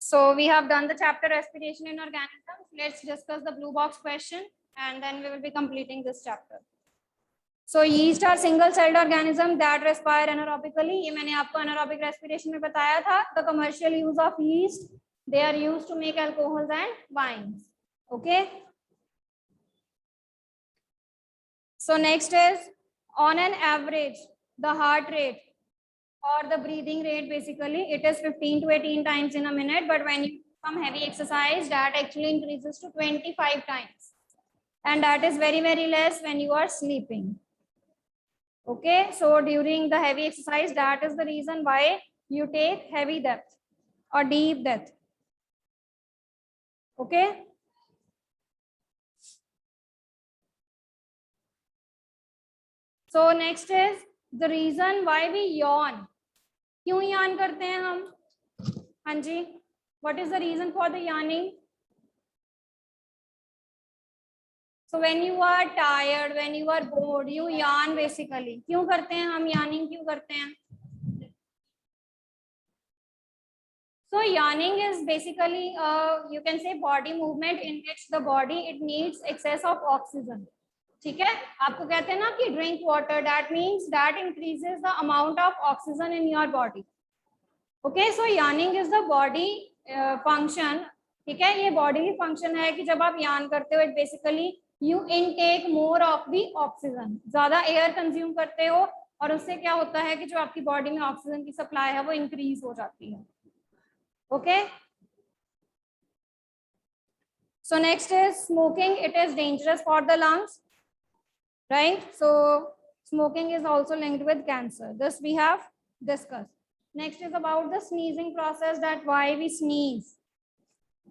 So we have done the chapter respiration in organisms. Let's discuss the blue box question and then we will be completing this chapter. So yeast are single-celled organism that respire anaerobically. ये मैंने आपको anaerobic respiration में बताया था. The commercial use of yeast, they are used to make alcohols and wines. Okay. So next is on an average, the heart rate or the breathing rate, basically it is 15 to 18 times in a minute, but when you perform heavy exercise, that actually increases to 25 times, and that is very less when you are sleeping. Okay, so during the heavy exercise, that is the reason why you take heavy depth or deep depth. Okay. So next is the reason why we yawn. क्यों यान करते हैं हम? हाँ जी, what is the reason for the yawning? So when you are tired, when you are bored, you yawn basically. क्यों करते हैं हम yawning? क्यों करते हैं? So yawning is basically you can say body movement in which the body it needs excess of oxygen. ठीक है, आपको कहते हैं ना कि drink water, that means that increases the amount of oxygen in your body. Okay, so yawning is the body function. ठीक है, ये bodily function है कि जब आप yawn करते हो, it basically you intake more of the oxygen. ज़्यादा air consume करते हो और उससे क्या होता है कि जो आपकी बॉडी में ऑक्सीजन की सप्लाई है वो इंक्रीज हो जाती है. Okay. So next is smoking. It is dangerous for the lungs, right? So smoking is also linked with cancer. This we have discussed. Next is about the sneezing process, that why we sneeze.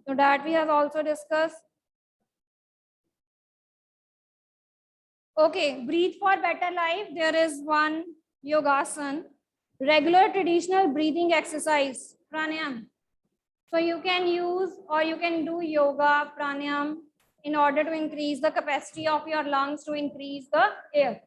So that we have also discussed. Okay, breathe for better life. There is one yogasan, regular traditional breathing exercise, pranayam. So you can use or you can do yoga, pranayam in order to increase the capacity of your lungs to increase the air.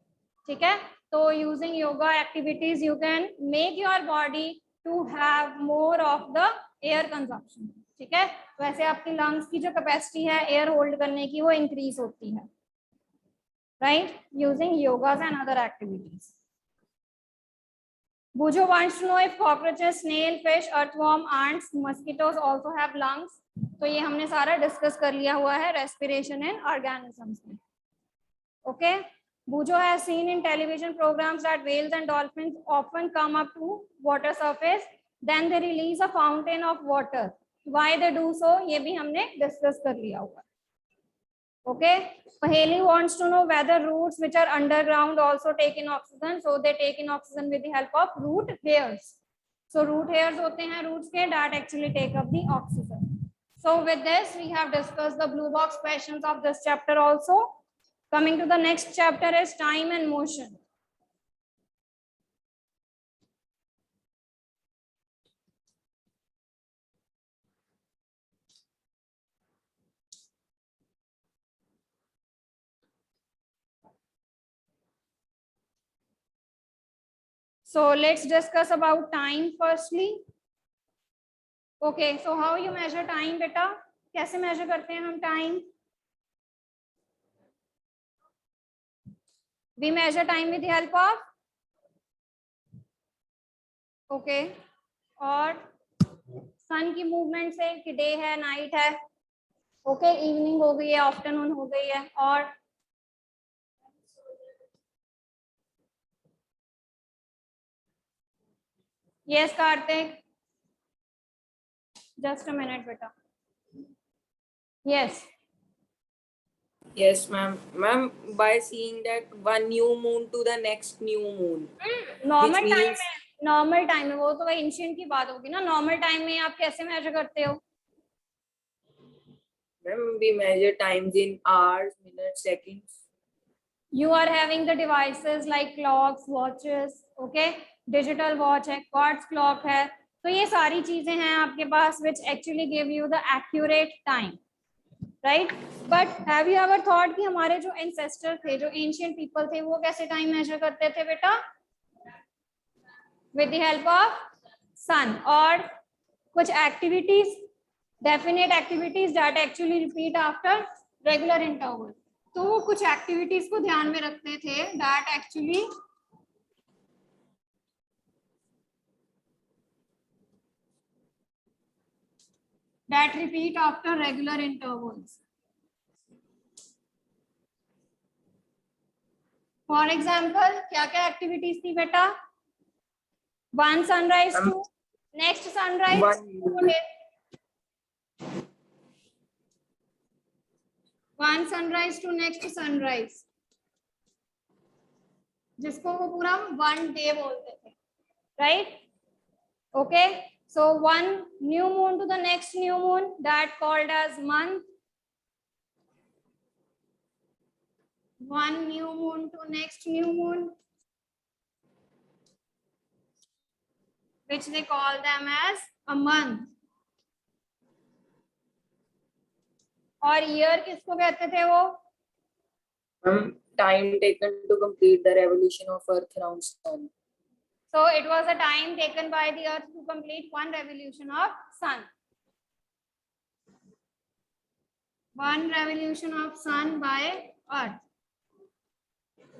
ठीक है, so using yoga activities you can make your body to have more of the air consumption. ठीक है, वैसे आपकी lungs की जो capacity है air hold करने की वो increase होती है, right? Using yogas and other activities. Bujo wants to know if cockroaches, snail, fish, earthworm, ants, mosquitoes also have lungs. तो ये हमने सारा discuss कर लिया हुआ है respiration in organisms में. Okay. Bujo has seen in television programs that whales and dolphins often come up to water surface, then they release a fountain of water. Why they do so? ये भी हमने discuss कर लिया हुआ है. Okay. Paheli wants to know whether roots which are underground also take in oxygen. So they take in oxygen with the help of root hairs. So root hairs होते हैं roots के that actually take up the oxygen. So with this we have discussed the blue box questions of this chapter also. Coming to the next chapter is time and motion. So let's discuss about time firstly. Okay, so how you measure time, beta? कैसे measure करते हैं हम time? We measure time with the help of okay, और sun की movement से कि day है, night है, okay, evening हो गई है, afternoon हो गई है, और yes Karthik, just a minute beta. Yes. Yes, ma'am. Ma'am, by seeing that one new moon to the next new moon. Normal which time means- में, normal time में वो तो वही ancient की बात होगी ना. Normal time में आप कैसे measure करते हो? Ma'am, we measure times in hours, minutes, seconds. You are having the devices like clocks, watches, okay? Digital watch है, quartz clock है, तो ये सारी चीजें हैं आपके पास which actually give you the accurate time, right? But have you ever thought कि हमारे जो ancestor थे, जो ancient people थे, वो कैसे time measure करते थे बेटा? With the help of sun. और कुछ activities definite activities that actually repeat after regular interval. तो वो कुछ एक्टिविटीज को ध्यान में रखते थे that actually that repeat after regular intervals. For example, क्या क्या एक्टिविटीज थी बेटा? One sunrise to next sunrise. One sunrise to next sunrise, जिसको वो पूरा one day बोलते थे, right? Okay. So one new moon to the next new moon, that called as month. One new moon to next new moon, which they call them as a month. और year किसको कहते थे वो? Time taken to complete the revolution of Earth around Sun. So it was a time taken by the Earth to complete one revolution of Sun. One revolution of Sun by Earth.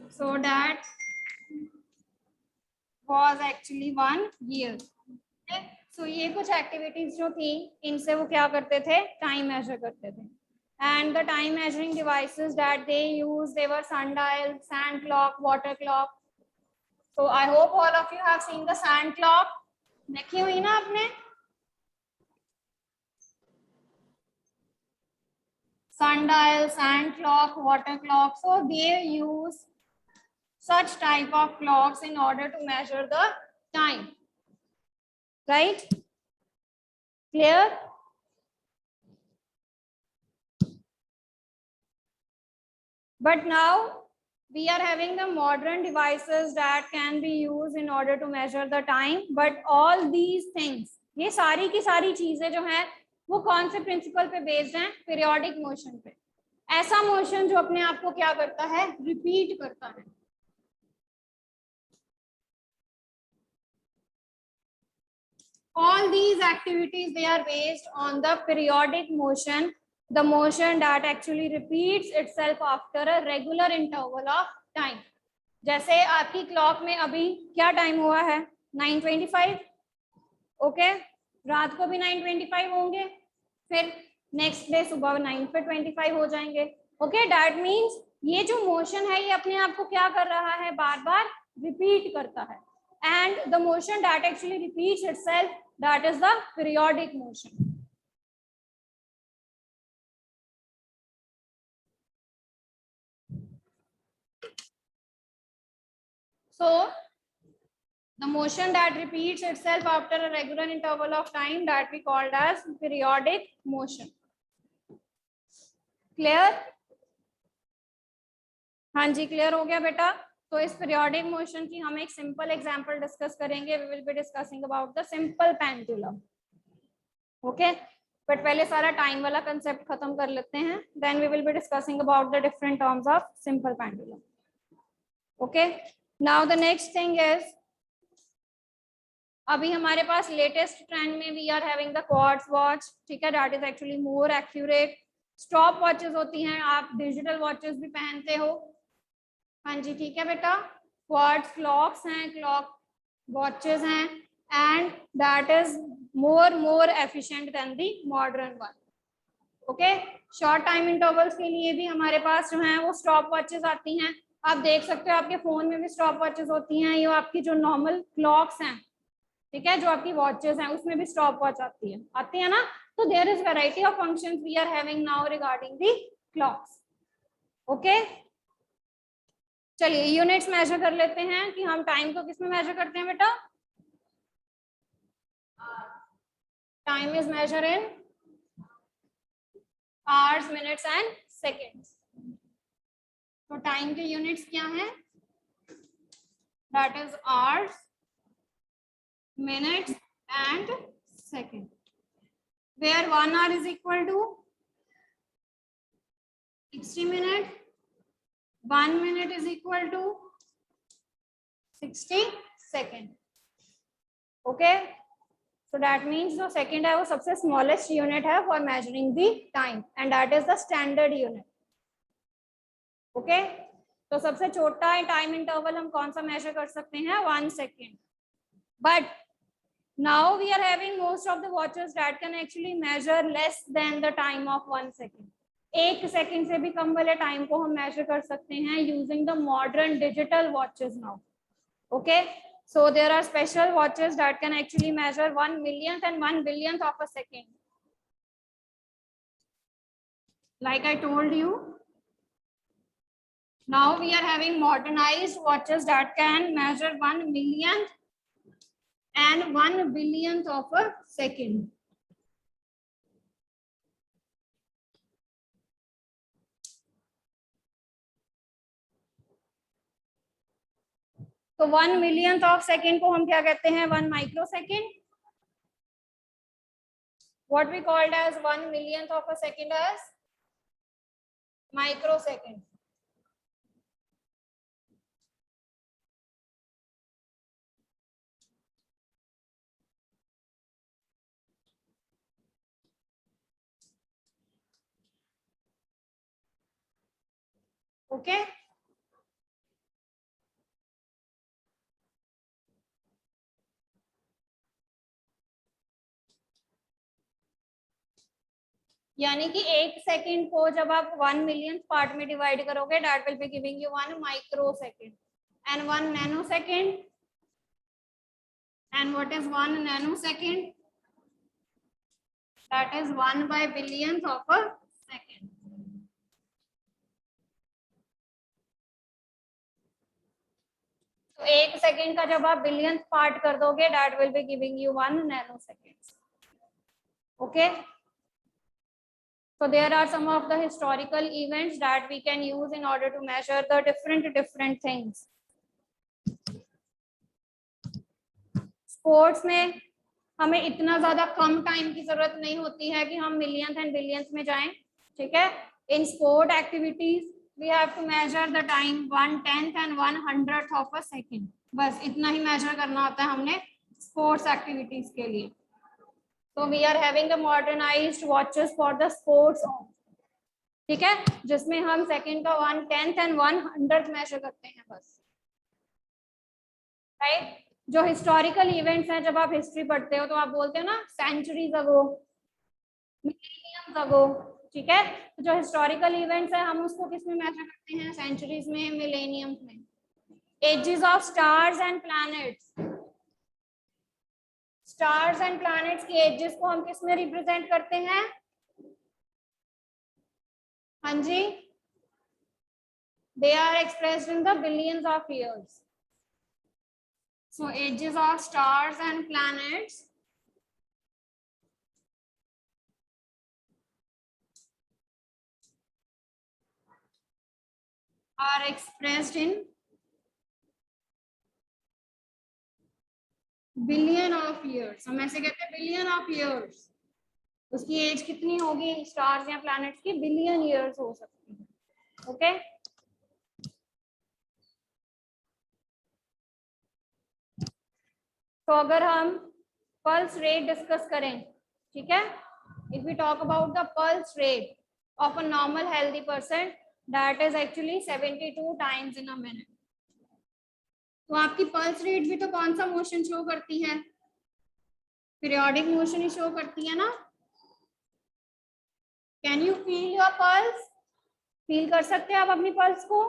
So that was actually 1 year. Okay? So ये कुछ activities जो थी, इनसे वो क्या करते थे? Time measure करते थे. And the time measuring devices that they used, they were sundial, sand clock, water clock. So I hope all of you have seen the sand clock. देखी हुई ना आपने? Sundial, sand clock, water clock. So they use such type of clocks in order to measure the time. Right? Clear? But now we are having the modern devices that can be used in order to measure the time. But all these things, ये सारी की सारी चीजें जो हैं वो कौन से प्रिंसिपल पे बेस्ड हैं? पीरियोडिक मोशन पे। ऐसा मोशन जो अपने आप को क्या करता है? रिपीट करता है। All these activities, they are based on the periodic motion, the motion that actually repeats itself after a regular interval of time. जैसे आपकी क्लॉक में अभी क्या टाइम हुआ है? 9:25. ओके, रात को भी 9:25 होंगे, फिर नेक्स्ट डे सुबह 9:25 हो जाएंगे. ओके, दैट मीन्स ये जो मोशन है ये अपने आप को क्या कर रहा है? बार बार रिपीट करता है. And the motion that actually repeats itself, that is the periodic motion. So the motion that repeats itself after a regular interval of time, that we called as periodic motion. Clear? हाँ जी, clear हो गया बेटा. तो इस periodic motion की हम एक simple example discuss करेंगे. We will be discussing about the simple pendulum. Okay, but पहले सारा टाइम वाला कंसेप्ट खत्म कर लेते हैं. Then we will be discussing about the different terms of simple pendulum. Okay, now the next thing is, अभी हमारे पास लेटेस्ट ट्रेंड में we are having the quartz watch. ठीक है, that is actually more accurate. Stop watches होती हैं, आप digital watches भी पहनते हो. हाँ जी, ठीक है बेटा. क्वार्ट्ज क्लॉक्स हैं, क्लॉक वॉचेस हैं, and that is more efficient then the modern one. Okay, short time intervals के लिए भी हमारे पास जो है वो स्टॉप वॉचेस आती हैं. आप देख सकते हो आपके फोन में भी स्टॉप वॉचेस होती हैं. ये आपकी जो नॉर्मल क्लॉक्स हैं, ठीक है, जो आपकी वॉचेस हैं, उसमें भी स्टॉप वॉच आती है ना. तो there is variety of functions we are having now regarding the clocks. Okay, चलिए यूनिट्स मेजर कर लेते हैं कि हम टाइम को किस में मेजर करते हैं बेटा. Time is measure in hours, minutes and seconds. तो टाइम के यूनिट्स क्या हैं? That is hours, minutes and second, where 1 hour is equal to 60 minutes, 1 minute is equal to 60 seconds. Okay, so that means जो second है वो सबसे smallest unit है for measuring the time and that is the standard unit. Okay, तो सबसे छोटा time interval हम कौन सा मेजर कर सकते हैं? 1 second. But now we are having most of the watches that can actually measure less than the time of 1 second. 1 second से भी कम वाले टाइम को हम मेजर कर सकते हैं using the modern digital watches now. Okay, so there are special watches that can actually measure 1 millionth and 1 billionth of a second. Like I told you, now we are having modernized watches that can measure 1 millionth and 1 billionth of a second. तो 1 millionth of second को हम क्या कहते हैं? 1 microsecond. What we called as 1 millionth of a second as microsecond. Okay. यानी कि 1 second को जब आप 1 मिलियन पार्ट में डिवाइड करोगे that will be giving you 1 microsecond and 1 nanosecond. And what is 1 nanosecond? That is 1 by billionth of a second. तो 1 second का जब आप बिलियंथ पार्ट कर दोगे that will be giving you 1 nanosecond. Okay, so there are some of the historical events that we can use in order to measure the different things. Sports में हमें इतना ज्यादा कम टाइम की जरूरत नहीं होती है कि हम मिलियंथ एंड बिलियंथ में जाएं. ठीक है, in sport activities we have to measure the time 1/10 and 1/100th of a second. बस इतना ही मेजर करना होता है हमने स्पोर्ट्स एक्टिविटीज के लिए. तो we are having the modernised watches for the sports. ठीक है, जिसमें हम सेकंड का 1/10 and 1/100th मेजर करते हैं बस. राइट, जो हिस्टोरिकल इवेंट्स हैं, जब आप हिस्ट्री पढ़ते हो तो आप बोलते हो ना सेंचुरीज अगो, मिलेनियम्स अगो. ठीक है, तो जो हिस्टोरिकल इवेंट्स है हम उसको किस में मेजर करते हैं? सेंचुरीज में, मिलेनियम्स में. Ages of stars and planets. Stars and planets की एजेस को हम किस में रिप्रेजेंट करते हैं? हाँ जी, they are expressed in the billions of years. So ages of stars and planets are expressed in billion of years. हम ऐसे कहते हैं billion of years. उसकी एज कितनी होगी स्टार्स या प्लैनेट्स की? बिलियन ईयर्स हो सकती है. ओके, तो अगर हम पल्स रेट डिस्कस करें, ठीक है, if we talk about the pulse rate of a normal healthy person, that is actually 72 times in a minute. तो आपकी पल्स रेट भी तो कौन सा मोशन शो करती है? पीरियोडिक मोशन ही शो करती है ना. Can you feel your pulse? Feel कर सकते हैं आप अपनी पल्स को?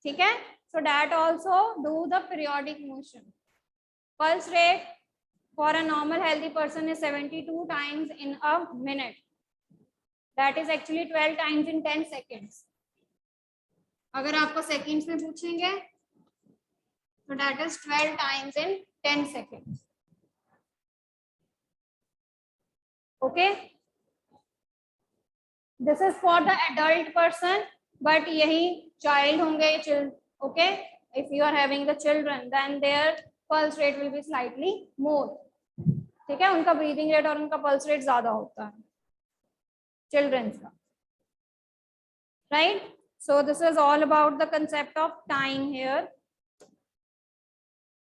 ठीक है, so that also do the periodic motion. Pulse rate for a normal healthy person is 72 times in a minute. That is actually 12 times in 10 seconds. अगर आपको seconds में पूछेंगे तो that is 12 times in 10 seconds. Okay. This is for the adult person, but यही child होंगे. Okay. If you are having the children, then their pulse rate will be slightly more. ठीक है, उनका ब्रीदिंग रेट और उनका pulse rate ज्यादा होता है चिल्ड्रंस का. Right, so this is all about the concept of time here.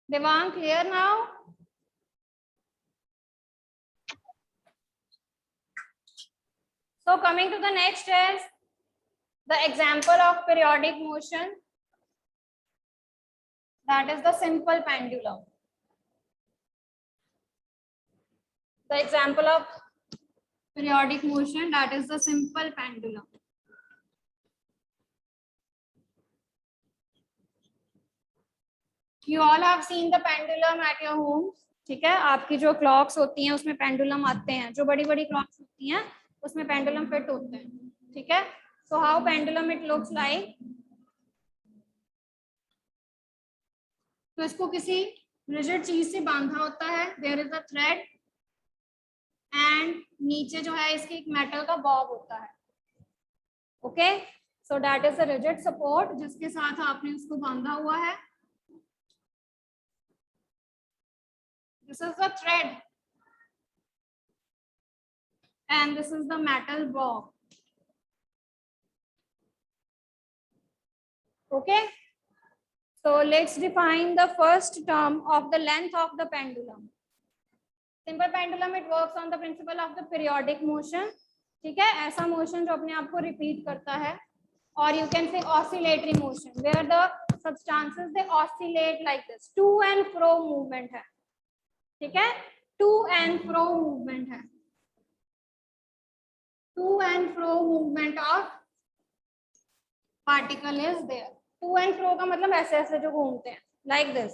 Devang, clear now? coming to the next is the example of periodic motion, that is the simple pendulum. The example of periodic motion, that is the simple pendulum. You all have seen the pendulum at your homes. ठीक है, आपकी जो clocks होती हैं उसमें pendulum आते हैं, जो बड़ी बड़ी क्लॉक्स होती हैं उसमें पेंडुलम फिट होते हैं. ठीक है, so how pendulum it looks like. तो इसको किसी रिजिड चीज से बांधा होता है. There is a thread and नीचे जो है इसके एक मेटल का बॉब होता है. Okay, so that is a rigid support जिसके साथ आपने उसको बांधा हुआ है. This is the thread and this is the metal bob. Okay, so let's define the first term of the length of the pendulum. Simple pendulum, it works on the principle of the periodic motion. ठीक है, ऐसा motion जो अपने आप को repeat करता है. और you can say oscillatory motion where the substances they oscillate like this. To and fro movement है. ठीक है, टू एंड फ्रो मूवमेंट है. To and fro movement of particle is there. To and fro का मतलब ऐसे ऐसे जो घूमते हैं लाइक दिस.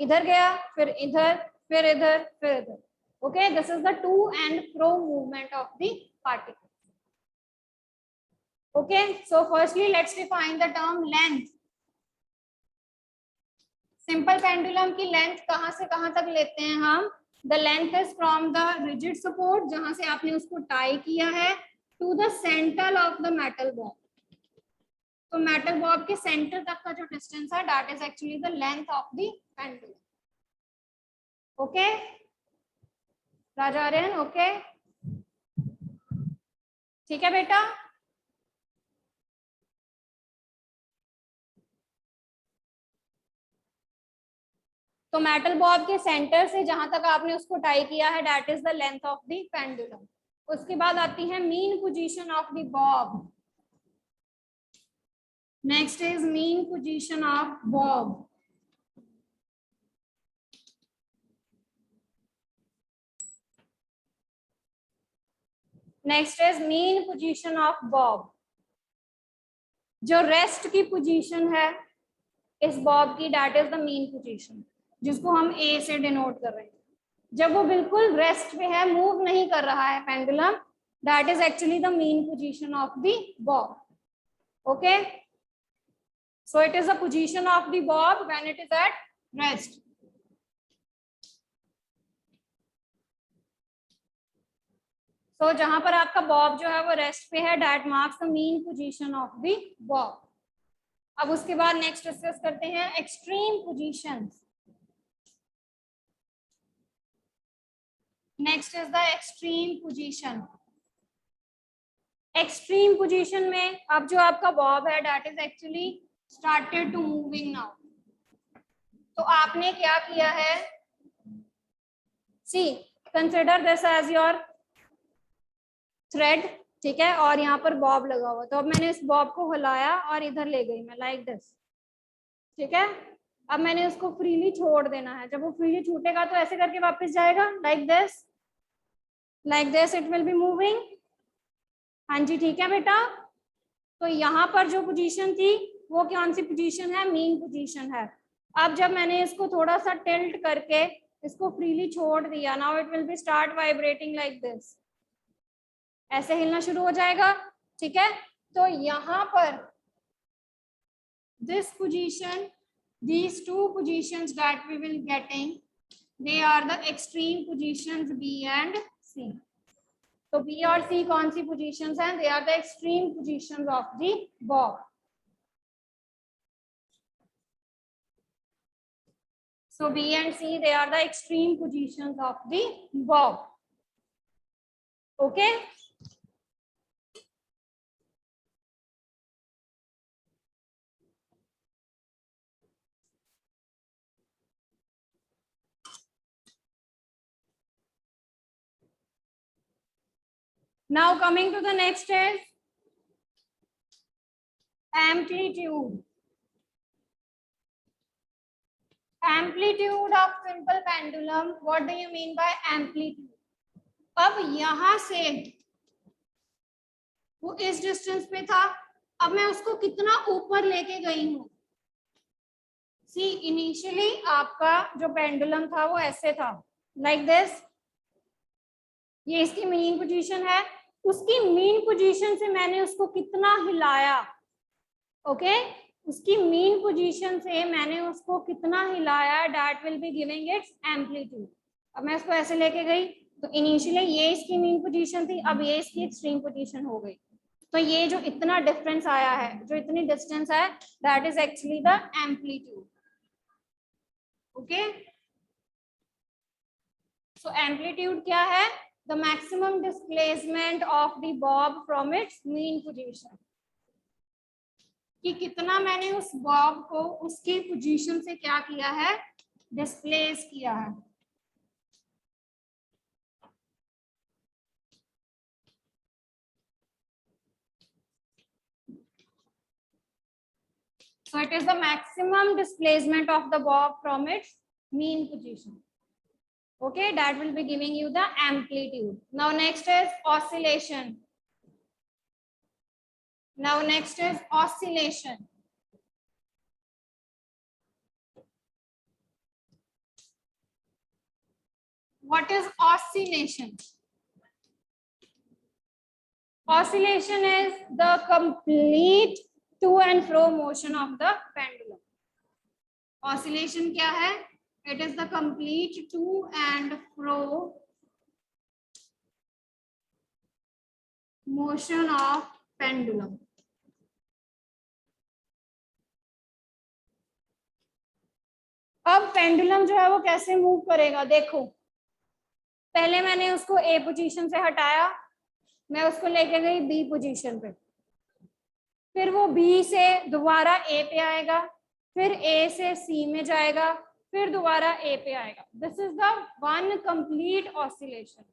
इधर गया फिर इधर फिर इधर फिर इधर. Okay, this is the to and fro movement of the particle. Okay, so firstly let's define the term length. Simple pendulum की लेंथ कहां से कहां तक लेते हैं हम. The length is from the rigid support जहां से आपने उसको टाई किया है to the centre of the metal bob. तो मेटल बॉब के सेंटर तक का जो डिस्टेंस है that is actually the length of the pendulum. Okay Rajaran, okay ठीक है बेटा. तो मेटल बॉब के सेंटर से जहां तक आपने उसको टाई किया है that is the length of the pendulum. उसके बाद आती है mean position of the Bob. Next is mean position of Bob. Next is mean position of Bob. जो रेस्ट की पोजीशन है इस बॉब की that is the mean position जिसको हम ए से डिनोट कर रहे हैं. जब वो बिल्कुल रेस्ट पे है, मूव नहीं कर रहा है pendulum, that is actually the mean position of the bob. Okay, so it is the position of the bob when it is at rest. सो जहां पर आपका बॉब जो है वो रेस्ट पे है that marks the mean position of the bob. अब उसके बाद नेक्स्ट डिस्कस करते हैं extreme positions. Next is the extreme position. Extreme position में अब जो आपका बॉब है that is actually started to moving now. तो आपने क्या किया है, see consider this as your thread. ठीक है, और यहाँ पर बॉब लगा हुआ. तो अब मैंने इस बॉब को हिलाया और इधर ले गई मैं लाइक दिस. ठीक है, अब मैंने उसको फ्रीली छोड़ देना है. जब वो फ्रीली छूटेगा तो ऐसे करके वापस जाएगा like this. Like this it will be moving. हाँ जी ठीक है बेटा. तो यहाँ पर जो पोजीशन थी वो कौन सी पोजीशन है, मीन पोजीशन है. अब जब मैंने इसको थोड़ा सा टिल्ट करके इसको फ्रीली छोड़ दिया, now it will be start vibrating like this. ऐसे हिलना शुरू हो जाएगा. ठीक है, तो यहाँ पर this position, these two positions that we will getting, they are the extreme positions B and C. तो B और C कौन सी positions हैं, they are the extreme positions of the bob. So B and C, they are the extreme positions of the bob. Okay. Now coming to the next is amplitude. Amplitude of simple pendulum. What do you mean by amplitude? अब यहां से वो इस distance पे था, अब मैं उसको कितना ऊपर लेके गई हूँ. सी इनिशियली आपका जो पेंडुलम था वो ऐसे था, लाइक दिस. ये इसकी मीन पोजीशन है. उसकी मीन पोजीशन से मैंने उसको कितना हिलाया. ओके उसकी मीन पोजीशन से मैंने उसको कितना हिलाया, that will be giving it's amplitude. अब मैं इसको ऐसे लेके गई तो इनिशियली ये इसकी मीन पोजीशन थी, अब ये इसकी एक्सट्रीम पोजीशन हो गई. तो ये जो इतना डिफरेंस आया है, जो इतनी डिस्टेंस है, that is actually the amplitude. Okay so amplitude क्या है? The maximum displacement of the Bob from its mean position. कि कितना मैंने उस बॉब को उसकी पोजीशन से क्या किया है, डिस्प्लेस किया है. So it is the maximum displacement of the bob from its mean position. Okay, that will be giving you the amplitude. Now next is oscillation. Now next is oscillation. What is oscillation? Oscillation is the complete to and fro motion of the pendulum. Oscillation क्या है? It is the complete to and fro motion of pendulum. अब pendulum जो है वो कैसे move करेगा, देखो. पहले मैंने उसको ए पोजीशन से हटाया, मैं उसको लेके गई बी पोजीशन पे, फिर वो बी से दोबारा ए पे आएगा, फिर ए से सी में जाएगा, फिर दोबारा ए पे आएगा. This is the one complete oscillation.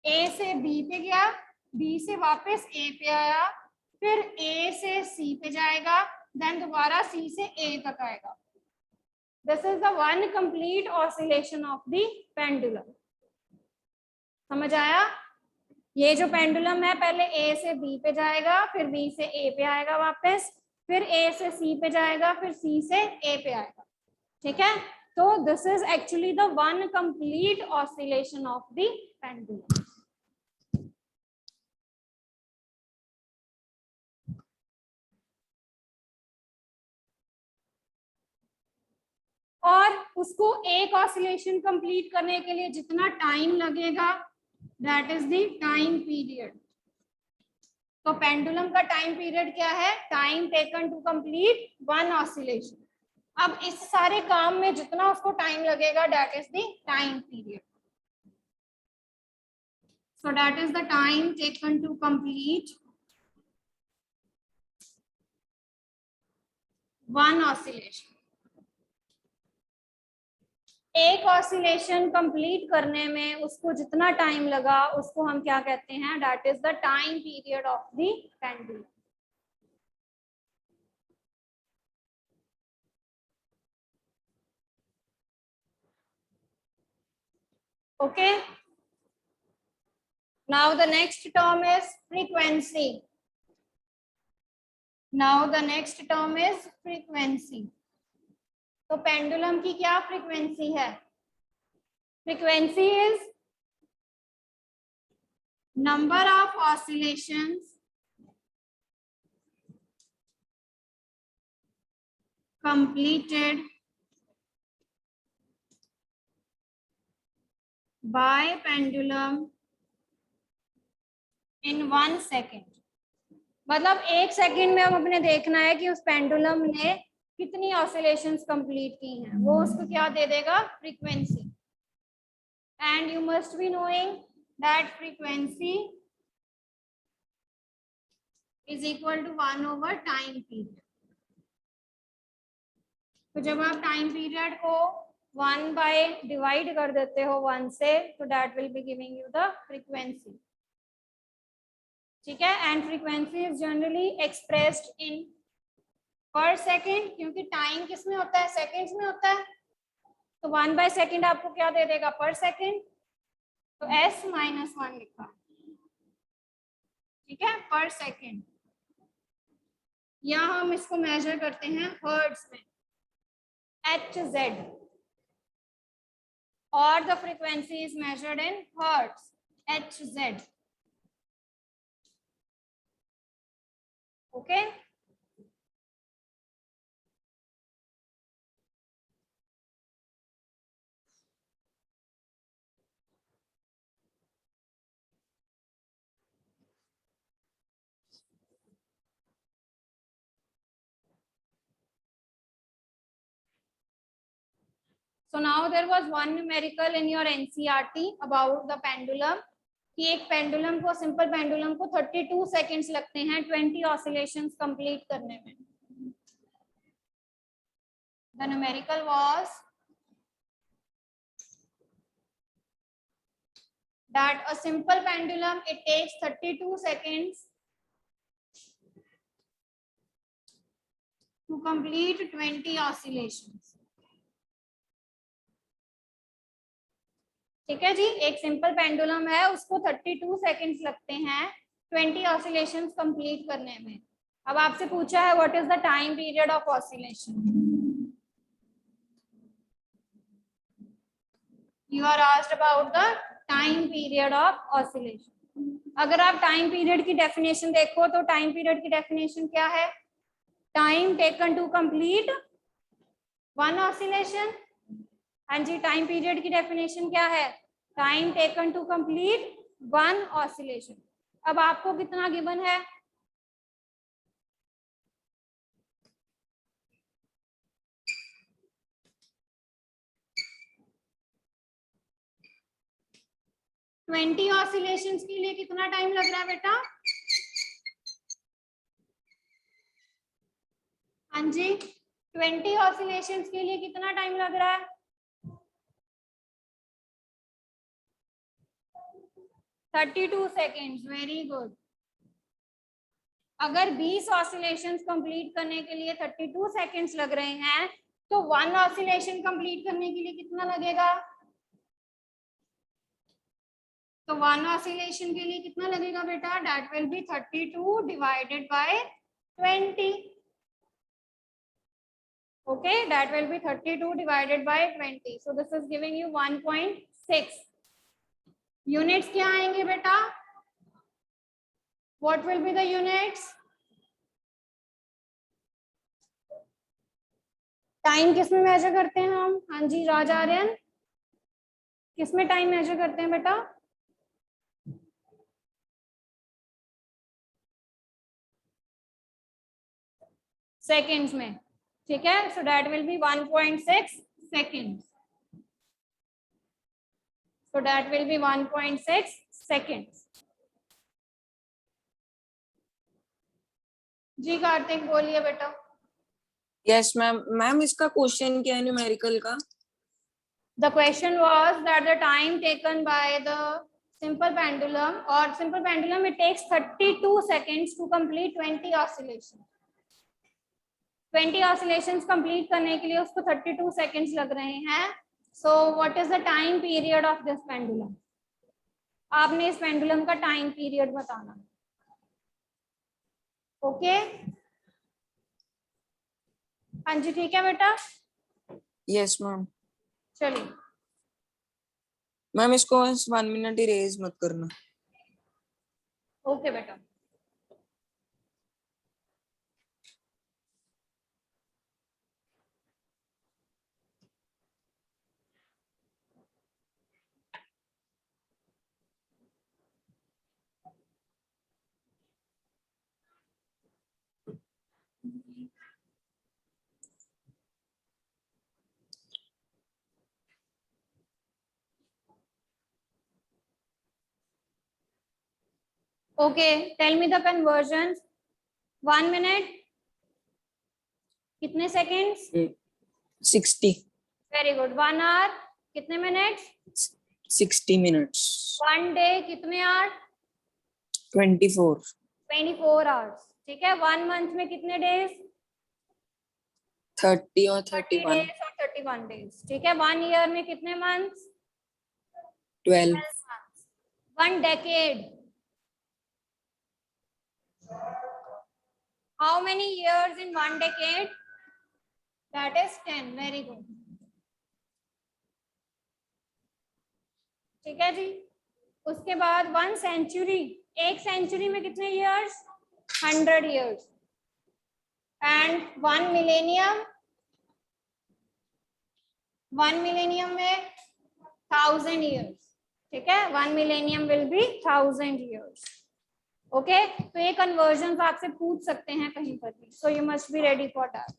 A से बी पे गया, बी से वापस ए पे आया, फिर ए से सी पे जाएगा, देन दोबारा सी से ए तक आएगा. This is the one complete oscillation of the pendulum. समझ आया? ये जो पेंडुलम है पहले ए से बी पे जाएगा, फिर बी से ए पे आएगा वापस, फिर ए से सी पे जाएगा, फिर सी से ए पे आएगा. ठीक है, तो this is actually the one complete oscillation of the pendulum. और उसको एक ऑसिलेशन कंप्लीट करने के लिए जितना टाइम लगेगा, that is the time period. तो पेंडुलम का टाइम पीरियड क्या है? Time taken to complete one oscillation. अब इस सारे काम में जितना उसको टाइम लगेगा, that is the time period. So that is the time taken to complete one oscillation. एक ऑसिलेशन कंप्लीट करने में उसको जितना टाइम लगा, उसको हम क्या कहते हैं? That is the time period of the pendulum. Okay, now the next term is frequency. Now the next term is frequency. तो पेंडुलम की क्या फ्रीक्वेंसी है? Frequency is number of oscillations completed by pendulum in 1 second. मतलब 1 second में हम अपने देखना है कि उस पेंडुलम ने कितनी ऑसिलेशंस कंप्लीट की हैं, वो उसको क्या दे देगा? Frequency. And you must be knowing that frequency is equal to 1 over time period. तो जब आप टाइम पीरियड को 1 बाय डिवाइड कर देते हो 1 से, तो that will be giving you the frequency. ठीक है, and frequency is generally expressed in पर सेकेंड, क्योंकि टाइम किस में होता है, सेकेंड्स में होता है, तो 1/सेकेंड आपको क्या दे देगा, पर सेकेंड, तो s - 1 लिखा, ठीक है, पर सेकेंड। यहाँ हम इसको मेजर करते हैं हर्ट्ज में, Hz, और the frequency is measured in hertz, Hz, okay. So now there was one numerical in your NCERT about the pendulum, कि एक पेंडुलम को, सिंपल पेंडुलम को 32 सेकेंड्स लगते हैं 20 ऑसिलेशंस कंप्लीट करने में। The numerical was that a simple pendulum, it takes 32 seconds to complete 20 oscillations. ठीक है जी, एक सिंपल पेंडुलम है, उसको 32 सेकेंड्स लगते हैं 20 ऑसिलेशंस कंप्लीट करने में। अब आपसे पूछा है what is the time period of oscillation, you are asked about the time period of oscillation. अगर आप टाइम पीरियड की डेफिनेशन देखो तो टाइम पीरियड की डेफिनेशन क्या है, time taken to complete one oscillation. हाँ जी, टाइम पीरियड की डेफिनेशन क्या है, time taken to complete one oscillation. अब आपको कितना गिवन है, ट्वेंटी ऑसिलेशंस के लिए कितना टाइम लग रहा है बेटा, हाँ जी, 20 ऑसिलेशंस के लिए कितना टाइम लग रहा है, 32 सेकेंड्स, वेरी गुड। अगर 20 ऑसिलेशंस कंप्लीट करने के लिए 32 सेकेंड्स लग रहे हैं, तो वन ऑसिलेशन कंप्लीट करने के लिए कितना लगेगा, तो वन ऑसिलेशन के लिए कितना लगेगा बेटा, that will be 32 divided by 20, okay, that will be 32 divided by 20, so this is giving you 1.6 units। क्या आएंगे बेटा, what will be the units, time किस में मेजर करते हैं हम, हाँ जी राज आर्यन, किस में टाइम मेजर करते हैं बेटा, सेकेंड्स में, ठीक है, so that will be 1.6 seconds, so that will be 1.6 seconds। जी कार्तिक बोलिए बेटा। Yes ma'am. मैम इसका क्वेश्चन क्या है न्यूमेरिकल का? The question was that the time taken by the simple pendulum, or simple pendulum, it takes 32 seconds to complete 20 oscillations। 20 oscillations complete करने के लिए उसको 32 seconds लग रहे हैं। So what is the time period of this pendulum? आपने इस pendulum का टाइम पीरियड बताना, ओके? हाँ जी ठीक है बेटा। Yes ma'am. चलिए मैम इसको 1 मिनट इरेज मत करना। ओके बेटा। Okay, tell me the conversions. 1 minute कितने सेकेंड्स? 60। Very good. 1 hour कितने मिनट्स? 60 मिनट्स। 1 day कितने आवर? 24. 24 आवर्स, ठीक है। 1 मंथ में कितने डेज? 30 और 30 31. डेज और 31 डेज, ठीक है। 1 ईयर में कितने months? 12. 12 months. 1 decade. How many years in 1 decade? That is 10. Very good. ठीक है जी। उसके बाद 1 century. 1 century में कितने years? 100 years. And 1 millennium. 1 millennium में 1000 years. ठीक है। 1 millennium will be 1000 years. Okay, तो ये कन्वर्जन आपसे पूछ सकते हैं कहीं पर भी, so you must be ready for that.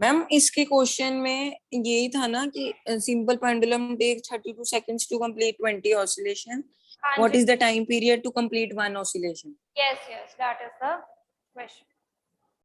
Ma'am इसके क्वेश्चन में यही था ना कि simple pendulum take 32 seconds to complete 20 oscillation. What is the time period to complete one oscillation? Yes, yes, that is the question.